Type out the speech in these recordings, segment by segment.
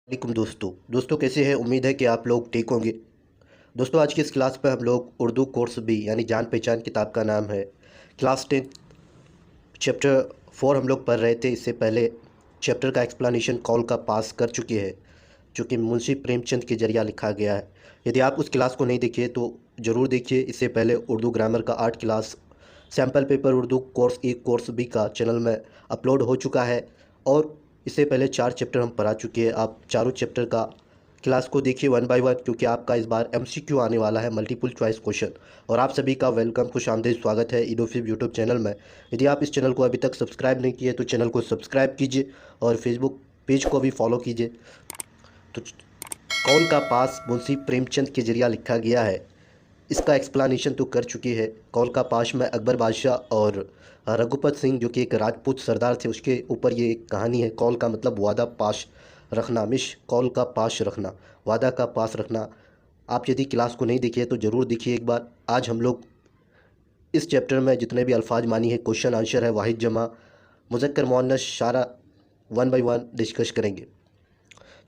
वालेकुम दोस्तों कैसे हैं। उम्मीद है कि आप लोग ठीक होंगे। दोस्तों आज की इस क्लास में हम लोग उर्दू कोर्स बी यानी जान पहचान किताब का नाम है क्लास 10 चैप्टर 4 हम लोग पढ़ रहे थे। इससे पहले चैप्टर का एक्सप्लेनेशन कॉल का पास कर चुके हैं जो कि मुंशी प्रेमचंद के जरिया लिखा गया है। यदि आप उस क्लास को नहीं देखिए तो ज़रूर देखिए। इससे पहले उर्दू ग्रामर का 8 class sample paper Urdu course A course B का चैनल में अपलोड हो चुका है और इससे पहले 4 चैप्टर हम पढ़ा चुके हैं। आप चारों चैप्टर का क्लास को देखिए वन बाय वन, क्योंकि आपका इस बार एमसीक्यू आने वाला है, मल्टीपल चॉइस क्वेश्चन। और आप सभी का वेलकम, खुश आमदीद स्वागत है इडोफिब यूट्यूब चैनल में। यदि आप इस चैनल को अभी तक सब्सक्राइब नहीं किए तो चैनल को सब्सक्राइब कीजिए और फेसबुक पेज को भी फॉलो कीजिए। तो कौन का पास मुंशी प्रेमचंद के जरिया लिखा गया है, इसका एक्सप्लेनेशन तो कर चुकी है। कौल का पाश में अकबर बादशाह और रघुपत सिंह जो कि एक राजपूत सरदार थे, उसके ऊपर ये एक कहानी है। कौल का मतलब वादा पाश रखना, मिश कौल का पाश रखना, वादा का पास रखना। आप यदि क्लास को नहीं देखिए तो ज़रूर देखिए एक बार। आज हम लोग इस चैप्टर में जितने भी अल्फाज मानी है, क्वेश्चन आंसर है, वाहिद जमा, मुज़क्कर मुअन्नस, सारा वन बाय वन डिस्कस करेंगे।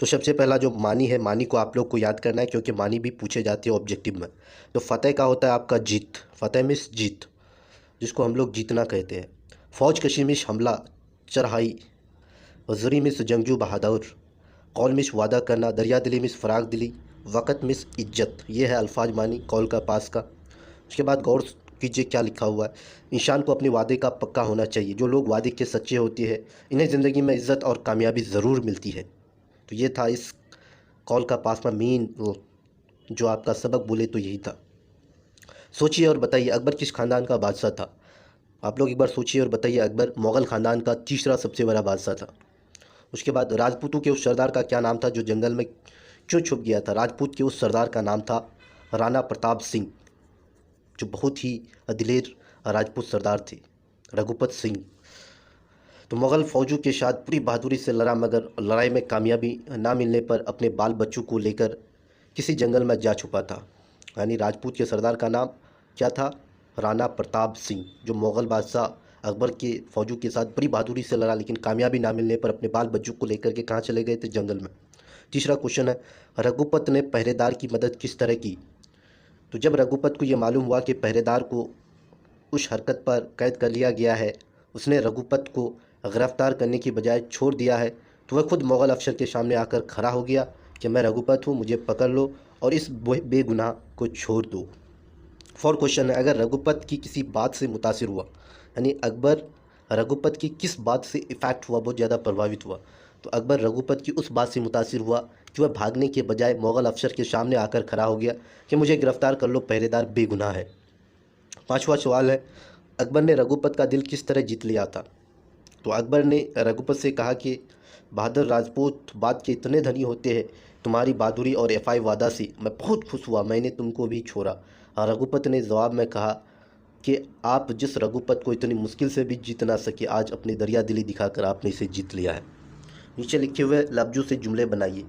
तो सबसे पहला जो मानी है, मानी को आप लोग को याद करना है क्योंकि मानी भी पूछे जाते हैं ऑब्जेक्टिव में। तो फ़तेह का होता है आपका जीत, फ़तेह मिस जीत, जिसको हम लोग जीतना कहते हैं। फ़ौज कशी मिस हमला चढ़ाई, वज़री मिस जंगजू बहादुर, कौल मिस वादा करना, दरिया दिली मिस फ़राग दिली, वक़्त मिस इज्जत। ये है अल्फाज मानी कौल का पास का। उसके बाद गौर कीजिए क्या लिखा हुआ है। इंसान को अपने वादे का पक्का होना चाहिए। जो लोग वादे के सच्चे होते हैं इन्हें ज़िंदगी में इज़्ज़त और कामयाबी ज़रूर मिलती है। तो ये था इस कॉल का पास में मेन जो आपका सबक बोले तो यही था। सोचिए और बताइए अकबर किस ख़ानदान का बादशाह था। आप लोग एक बार सोचिए और बताइए। अकबर मुग़ल ख़ानदान का तीसरा सबसे बड़ा बादशाह था। उसके बाद राजपूतों के उस सरदार का क्या नाम था जो जंगल में क्यों छुप गया था। राजपूत के उस सरदार का नाम था राणा प्रताप सिंह, जो बहुत ही दिलेर राजपूत सरदार थे, रघुपत सिंह। तो मुग़ल फ़ौजों के साथ पूरी बहादुरी से लड़ा, मगर लड़ाई में कामयाबी ना मिलने पर अपने बाल बच्चों को लेकर किसी जंगल में जा छुपा था। यानी राजपूत के सरदार का नाम क्या था, राणा प्रताप सिंह, जो मुग़ल बादशाह अकबर के फ़ौजों के साथ बड़ी बहादुरी से लड़ा, लेकिन कामयाबी ना मिलने पर अपने बाल बच्चों को लेकर के कहाँ चले गए थे, जंगल में। तीसरा क्वेश्चन है, रघुपत ने पहरेदार की मदद किस तरह की। तो जब रघुपत को ये मालूम हुआ कि पहरेदार को उस हरकत पर कैद कर लिया गया है, उसने रघुपत को गिरफ्तार करने की बजाय छोड़ दिया है। तो वह खुद मुग़ल अफसर के सामने आकर खड़ा हो गया कि मैं रघुपत हूँ, मुझे पकड़ लो और इस बेगुनाह को छोड़ दो। फोर क्वेश्चन है, अगर रघुपत की किसी बात से मुतासिर हुआ, यानी अकबर रघुपत की किस बात से इफ़ेक्ट हुआ, बहुत ज़्यादा प्रभावित हुआ। तो अकबर रघुपत की उस बात से मुतासिर हुआ कि वह भागने के बजाय मुग़ल अफसर के सामने आकर खड़ा हो गया कि मुझे गिरफ़्तार कर लो, पहरेदार बेगुनाह है। पांचवा सवाल है, अकबर ने रघुपत का दिल किस तरह जीत लिया था। तो अकबर ने रघुपत से कहा कि बहादुर राजपूत बात के इतने धनी होते हैं, तुम्हारी बहादुरी और एफआई वादा से मैं बहुत खुश हुआ, मैंने तुमको भी छोड़ा। और रघुपत ने जवाब में कहा कि आप जिस रघुपत को इतनी मुश्किल से भी जीत ना सके, आज अपनी दरिया दिली दिखाकर आपने इसे जीत लिया है। नीचे लिखे हुए लफ्ज़ों से जुमले बनाइए।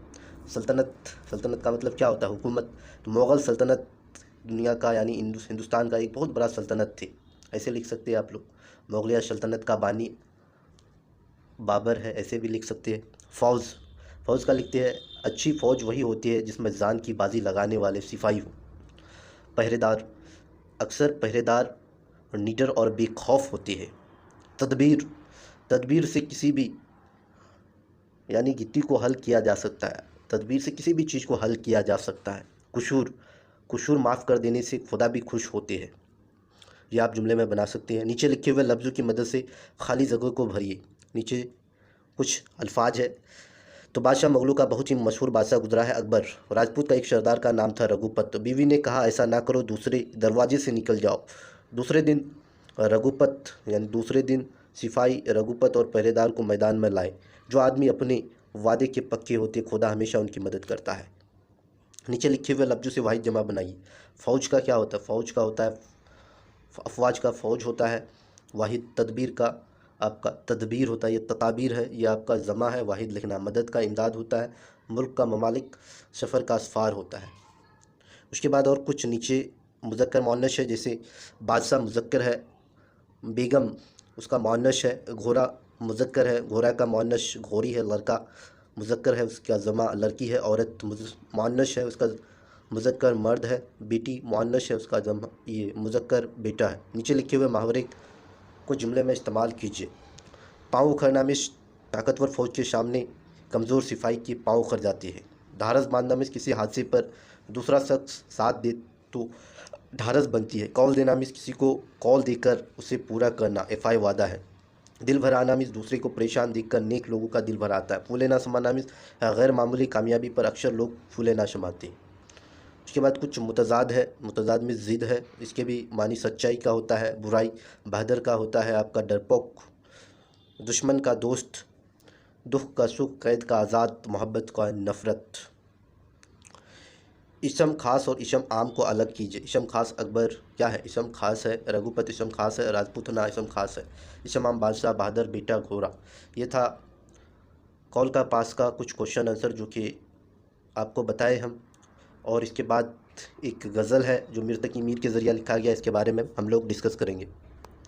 सल्तनत, सल्तनत का मतलब क्या होता है, हुकूमत। तो मुग़ल सल्तनत दुनिया का यानी हिंदुस्तान का एक बहुत बड़ा सल्तनत थे, ऐसे लिख सकते हैं आप लोग। मुग़लिया सल्तनत का बानी बाबर है, ऐसे भी लिख सकते हैं। फ़ौज, फ़ौज का लिखते हैं अच्छी फ़ौज वही होती है जिसमें जान की बाजी लगाने वाले सिपाही हो। पहरेदार, अक्सर पहरेदार निडर और बेखौफ होते हैं। तदबीर, तदबीर से किसी भी यानी गिट्टी को हल किया जा सकता है, तदबीर से किसी भी चीज़ को हल किया जा सकता है। कुशूर, कुशूर माफ़ कर देने से खुदा भी खुश होते हैं। ये आप जुमले में बना सकते हैं। नीचे लिखे हुए लफ्ज़ों की मदद से खाली जगह को भरिए। नीचे कुछ अल्फाज है। तो बादशाह मुगलों का बहुत ही मशहूर बादशाह गुजरा है अकबर। राजपूत का एक सरदार का नाम था रघुपत। तो बीवी ने कहा ऐसा ना करो, दूसरे दरवाजे से निकल जाओ। दूसरे दिन रघुपत यानी दूसरे दिन सिपाही रघुपत और पहरेदार को मैदान में लाए। जो आदमी अपने वादे के पक्के होते, खुदा हमेशा उनकी मदद करता है। नीचे लिखे हुए लफ्ज़ों से वाहिद जमा बनाइए। फ़ौज का क्या होता है, फ़ौज का होता है, अफवाज का फ़ौज होता है। वाहिद तदबीर का आपका तदबीर होता है, ये तताबीर है, ये आपका जमा है। वाहिद लिखना, मदद का इमदाद होता है। मुल्क का ममालिक, सफ़र का असफ़ार होता है। उसके बाद और कुछ नीचे मुज़क्कर मुअन्नस है, जैसे बादशाह मुज़क्कर है, बेगम उसका मुअन्नस है, घोड़ा मुज़क्कर है, घोड़ा का मुअन्नस घोड़ी है, लड़का मुज़क्कर है उसका जमा लड़की है, औरत मुअन्नस है उसका मुज़क्कर मर्द है, बेटी मुअन्नस है उसका जमा ये मुज़क्कर बेटा है। नीचे लिखे हुए मुहावरे को जुमले में इस्तेमाल कीजिए। पाँव उखड़ना में ताकतवर फौज के सामने कमज़ोर सिपाही की पाँव उखड़ जाती है। ढारस बांधना में किसी हादसे पर दूसरा शख्स साथ दे तो ढारस बनती है। कॉल देना में किसी को कॉल देकर उसे पूरा करना एफआई वादा है। दिल भर आना में दूसरे को परेशान देखकर नेक लोगों का दिल भर आता है। फूले ना समाना में गैर मामूली कामयाबी पर अक्सर लोग फूले ना समाते हैं। उसके बाद कुछ मुतज़ाद है, मुतज़ाद में ज़िद है, इसके भी मानी सच्चाई का होता है, बुराई, बहादुर का होता है आपका डरपोक, दुश्मन का दोस्त, दुख का सुख, कैद का आज़ाद, मोहब्बत का नफ़रत। इसम खास और इसम आम को अलग कीजिए। इसम खास अकबर क्या है? इसम खास है रघुपति, इसम खास है राजपूतना, इसम खास है इसम आम बादशाह, बहादुर, बेटा, घोड़ा। ये था कॉल का पास का कुछ क्वेश्चन आंसर जो कि आपको बताए हम। और इसके बाद एक गज़ल है जो मीर तकी मीर के ज़रिए लिखा गया, इसके बारे में हम लोग डिस्कस करेंगे।